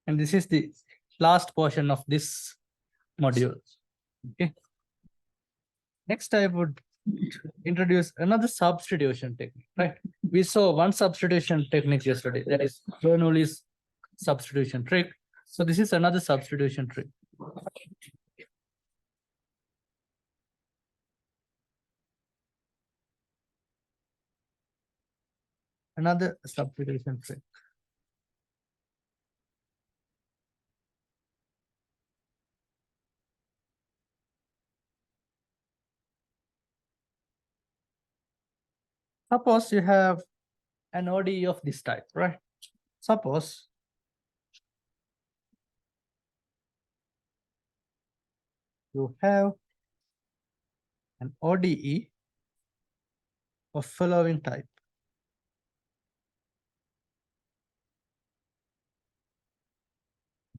And this is the last portion of this module. Okay. Next, I would introduce another substitution technique, right? We saw one substitution technique yesterday, that is Bernoulli's substitution trick. So this is another substitution trick. Another substitution trick. Suppose you have an ODE of this type, right? Suppose you have an ODE of following type.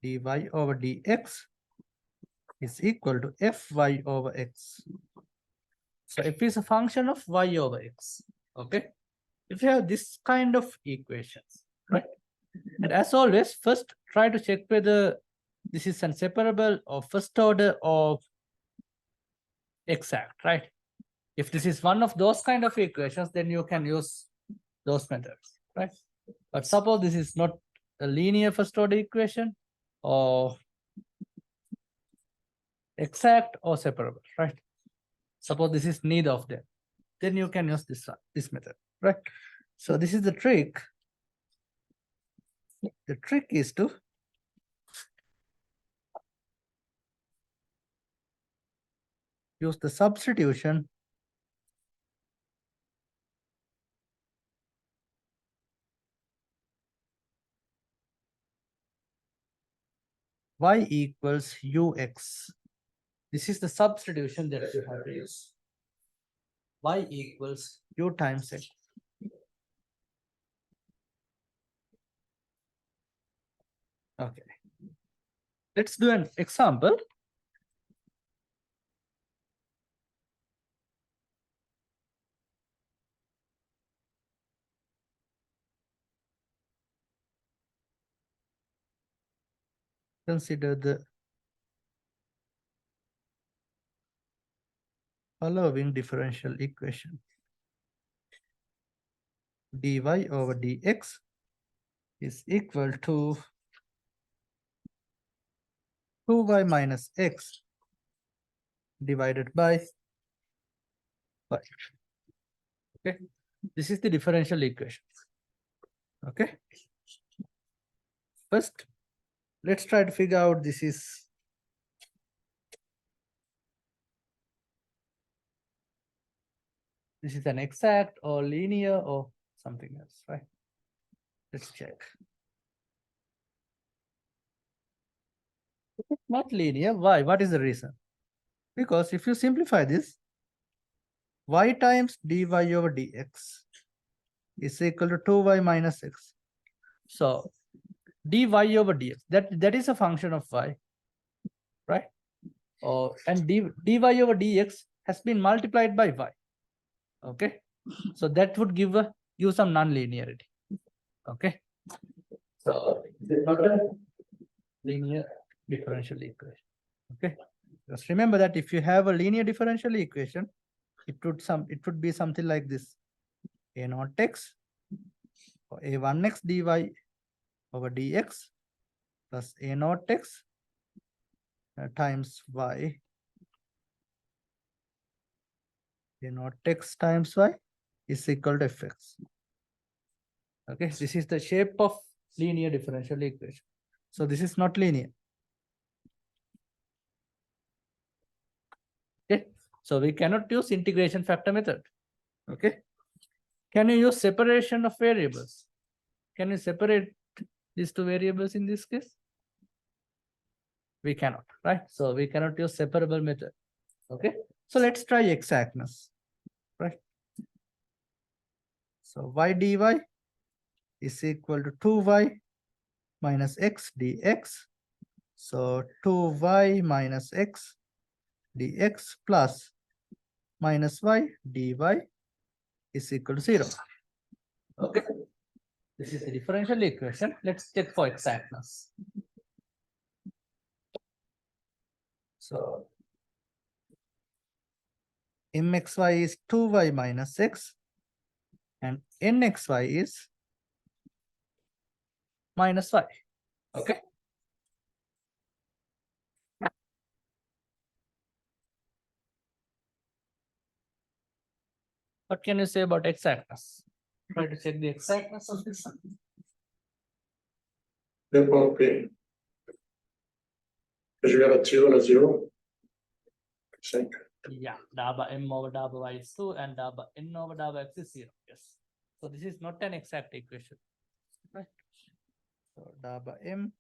dy over dx is equal to fy over x. So f is a function of y over x. Okay. If you have this kind of equations, right? And as always, first try to check whether this is inseparable or first order of exact, right? If this is one of those kind of equations, then you can use those methods, right? But suppose this is not a linear first order equation or exact or separable, right? Suppose this is neither of them, then you can use this method, right? So this is the trick. The trick is to use the substitution y equals ux. This is the substitution that you have to use. Y equals u times x. Okay. Let's do an example. Consider the following differential equation. dy over dx is equal to 2y minus x divided by 5. Okay, this is the differential equation. Okay, first let's try to figure out this is an exact or linear or something else, right? Let's check. If it's not linear, why? What is the reason? Because if you simplify this, y times dy over dx is equal to 2y minus x. So dy over dx, that is a function of y, right? And dy over dx has been multiplied by y. Okay, so that would give some non-linearity. Okay, so this is not a linear differential equation. Okay, just remember that if you have a linear differential equation, it would be something like this: a naught x or a1x dy over dx plus a naught x times y, a naught x times y is equal to fx. Okay, this is the shape of linear differential equation. So this is not linear. Okay, so we cannot use integration factor method. Okay, can you use separation of variables? Can you separate these two variables in this case? We cannot, right? So we cannot use separable method. Okay, so let's try exactness, right? So y dy is equal to 2y minus x dx. So 2y minus x dx plus minus y dy is equal to 0. Okay, this is the differential equation. Let's check for exactness. So mxy is 2y minus x and nxy is minus y. Okay. What can you say about exactness? Try to check the exactness of this. It won't be. Because you got a 2 and a 0. I think. Yeah, dabba m over dabba y is 2 and dabba n over dabba x is 0. Yes. So this is not an exact equation. Right. So dabba m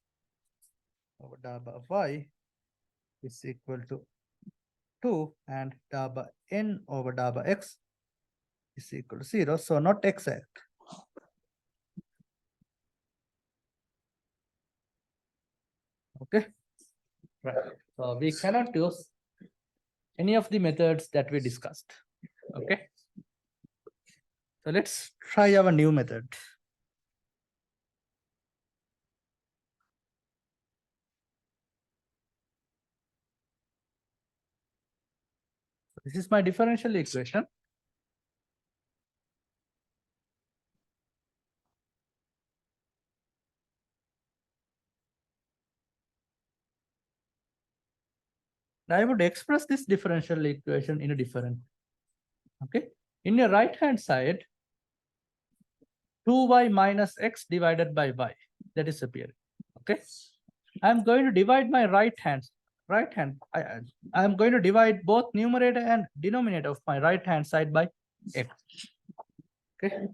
over dabba y is equal to 2 and dabba n over dabba x is equal to 0. So not exact. Okay. Right. So we cannot use any of the methods that we discussed. Okay. So let's try our new method. This is my differential equation. I would express this differential equation in a different. Okay. In your right hand side, 2y minus x divided by y, that is appearing. Okay. I'm going to divide my right hand. I'm going to divide both numerator and denominator of my right hand side by x. Okay.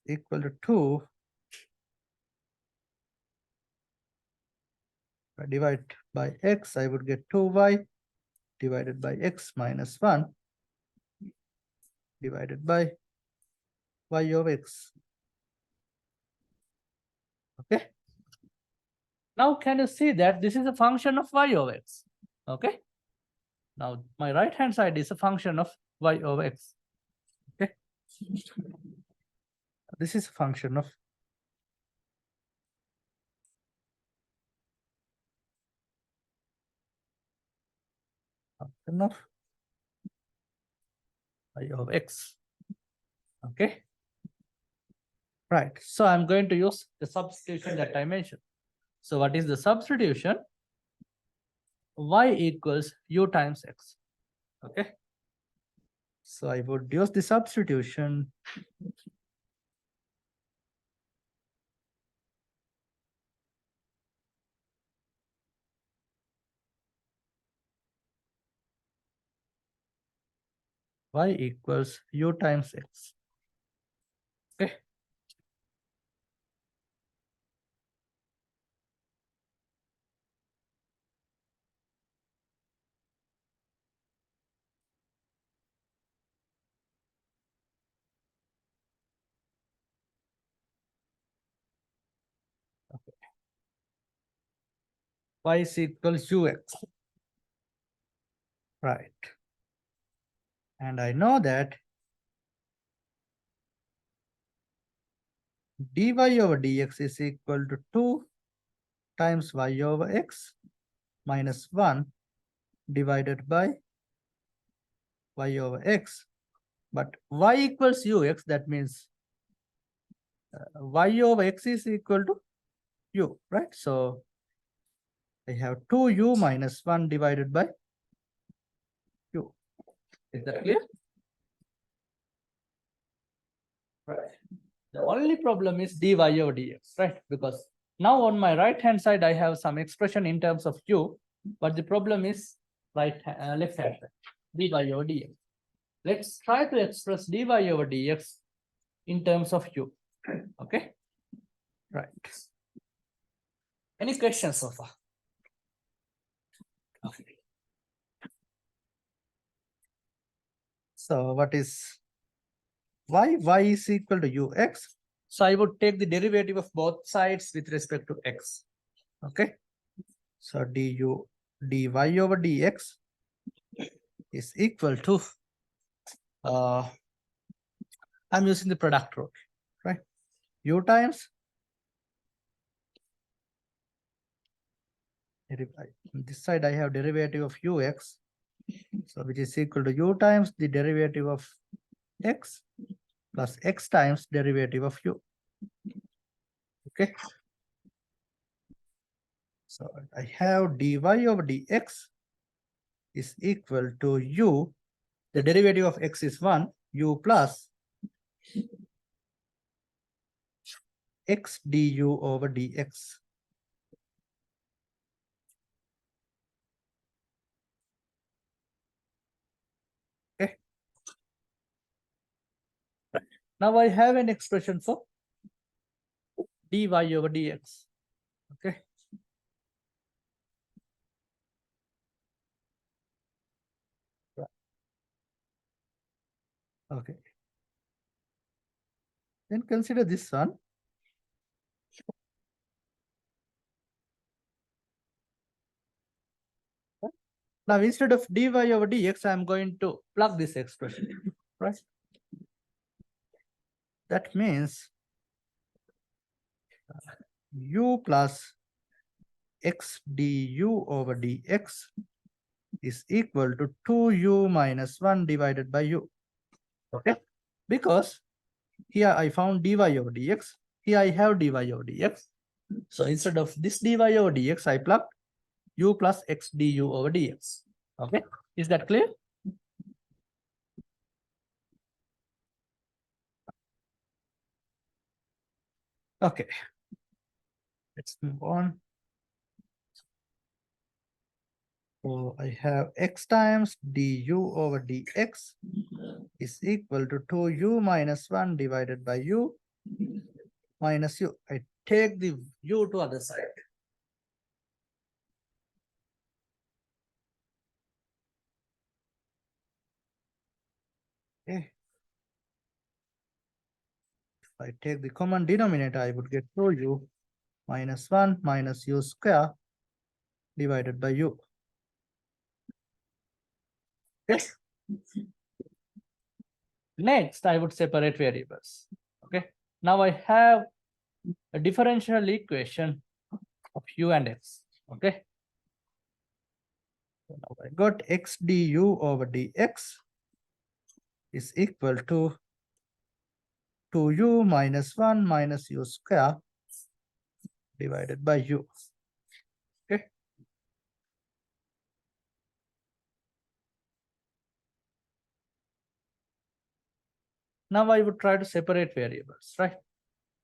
Equal to 2. If I divide by x, I would get 2y divided by x minus 1 divided by y of x. Okay. Now can you see that this is a function of y of x? Okay. Now my right hand side is a function of y of x. Okay. This is a function of y of x. Okay. Right. So I'm going to use the substitution that I mentioned. So what is the substitution? Y equals u times x. Okay. So I would use the substitution. Y equals u times x. Okay. Y is equals ux. Right. And I know that dy over dx is equal to 2 times y over x minus 1 divided by y over x. But y equals ux, that means y over x is equal to u, right? So I have 2u minus 1 divided by u. Is that clear? Right. The only problem is dy over dx, right? Because now on my right hand side, I have some expression in terms of u, but the problem is left hand side, dy over dx. Let's try to express dy over dx in terms of u. Okay. Right. Any questions so far? Okay. So what is y? Y is equal to ux. So I would take the derivative of both sides with respect to x. Okay. So dy over dx is equal to I'm using the product rule, right? U times On this side I have derivative of ux, so which is equal to u times the derivative of x plus x times derivative of u. Okay. So I have dy over dx is equal to u. The derivative of x is 1, u plus x du over dx. Okay. Now I have an expression for dy over dx. Okay. Okay. Then consider this one. Now instead of dy over dx, I am going to plug this expression, right? That means u plus x du over dx is equal to 2u minus 1 divided by u. Okay. Because here I found dy over dx. Here I have dy over dx. So instead of this dy over dx, I plug u plus x du over dx. Okay. Is that clear? Okay. Let's move on. So I have x times du over dx is equal to 2u minus 1 divided by u minus u. I take the u to other side. Okay. If I take the common denominator, I would get 2u minus 1 minus u square divided by u. Okay. Next, I would separate variables. Okay. Now I have a differential equation of u and x. Okay. So now I got x du over dx is equal to 2u minus 1 minus u square divided by u. Okay. Now I would try to separate variables, right?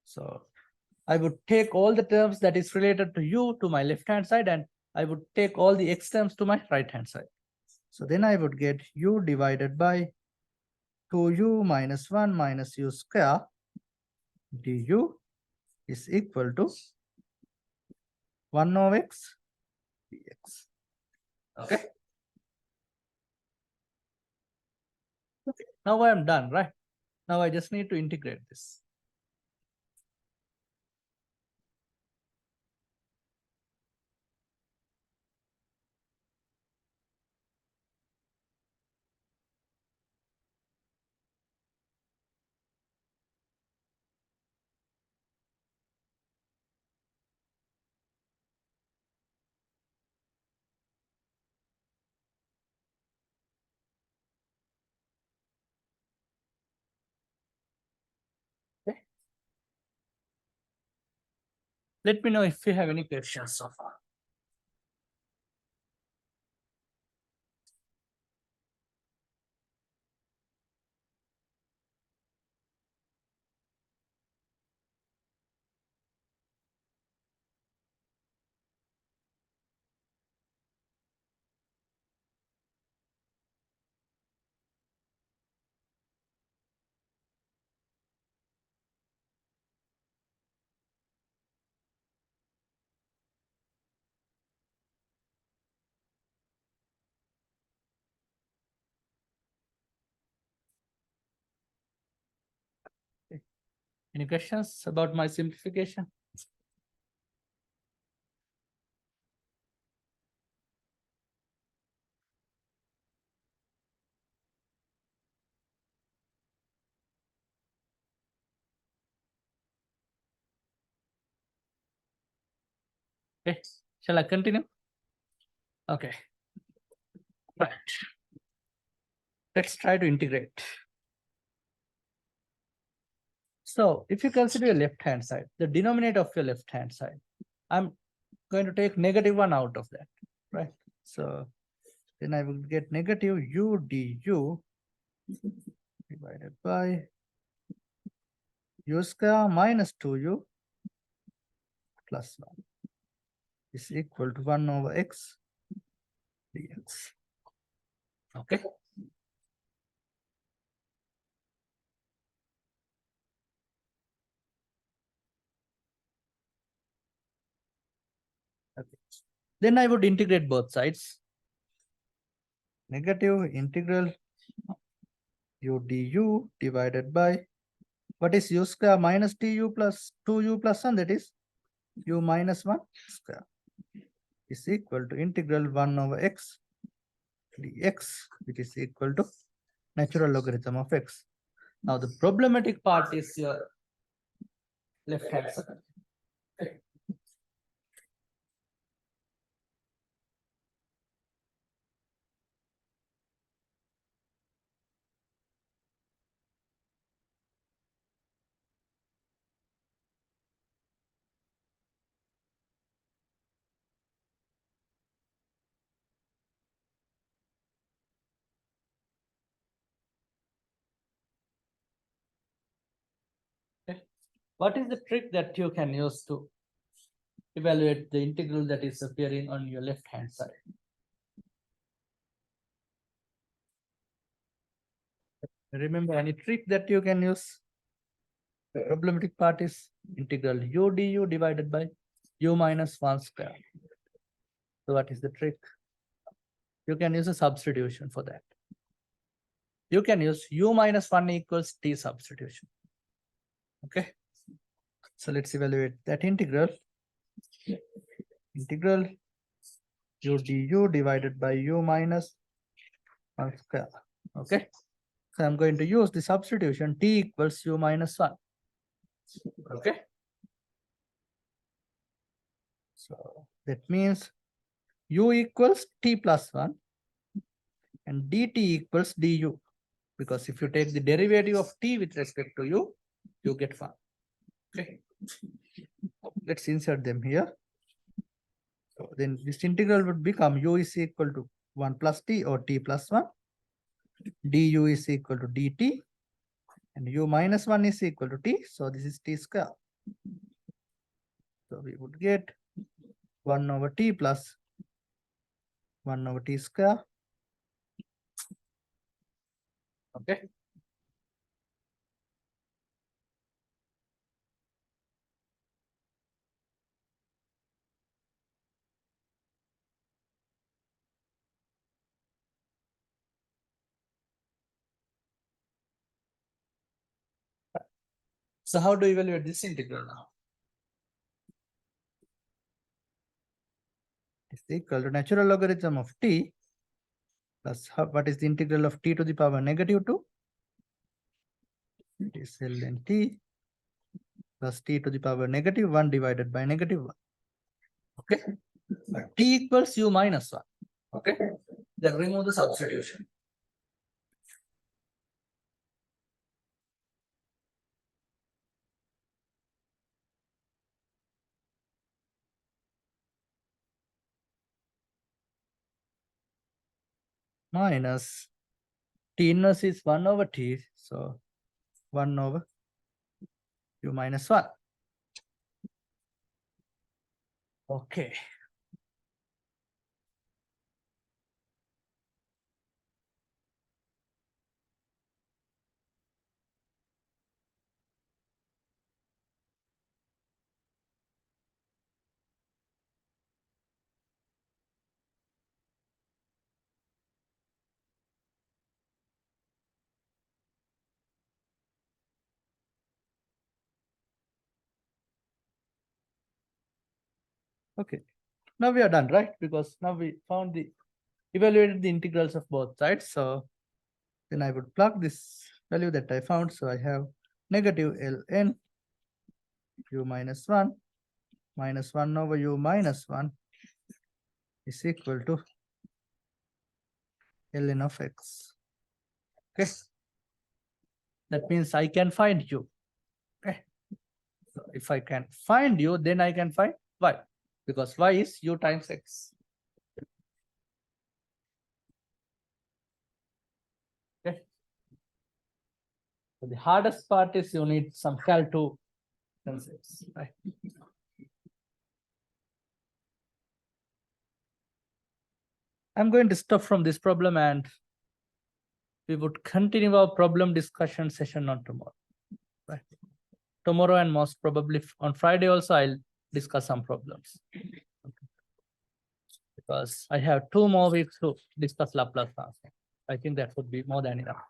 So I would take all the terms that is related to u to my left-hand side, and I would take all the x terms to my right-hand side. So then I would get u divided by 2u minus 1 minus u square du is equal to 1 over x dx. Okay. Okay. Now I am done, right? Now I just need to integrate this. Okay. Let me know if you have any questions so far. Okay. Any questions about my simplification? Okay. Shall I continue? Okay. Right. Let's try to integrate. So if you consider your left hand side, the denominator of your left hand side, I'm going to take -1 out of that, right? So then I will get negative u du divided by u square minus 2u plus 1 is equal to 1 over x dx. Okay. Okay. Then I would integrate both sides. Negative integral u du divided by what is u square minus du plus 2u plus 1, that is u minus 1 square is equal to integral 1 over x dx, which is equal to natural logarithm of x. Now the problematic part is your left hand side. Okay. What is the trick that you can use to evaluate the integral that is appearing on your left hand side? Remember any trick that you can use? The problematic part is integral u du divided by u minus 1 square. So what is the trick? You can use a substitution for that. You can use u minus 1 equals t substitution. Okay. So let's evaluate that integral. Integral u du divided by u minus 1 square. Okay. So I'm going to use the substitution t equals u minus 1. Okay. So that means u equals t plus 1 and dt equals du. Because if you take the derivative of t with respect to u, you get 1. Okay. Let's insert them here. So then this integral would become u is equal to 1 plus t or t plus 1. Du is equal to dt. And u minus 1 is equal to t. So this is t square. So we would get 1 over t plus 1 over t square. Okay. So how do you evaluate this integral now? It's equal to natural logarithm of t plus what is the integral of t to the power -2? It is ln t plus t to the power -1 divided by -1. Okay. T equals u minus 1. Okay. Then remove the substitution. Minus t inverse is 1 over t. So 1 over u minus 1. Okay. Okay. Now we are done, right? Because now we found evaluated the integrals of both sides. So then I would plug this value that I found. So I have negative ln u minus 1 minus 1 over u minus 1 is equal to ln of x. Okay. That means I can find you. Okay. So if I can find you, then I can find y, because y is u times x. Okay. So the hardest part is you need some cal2 concepts, right? I'm going to stop from this problem and we would continue our problem discussion session on tomorrow. Right? Tomorrow and most probably on Friday also I'll discuss some problems. Okay. Because I have 2 more weeks to discuss Laplace transform. I think that would be more than enough.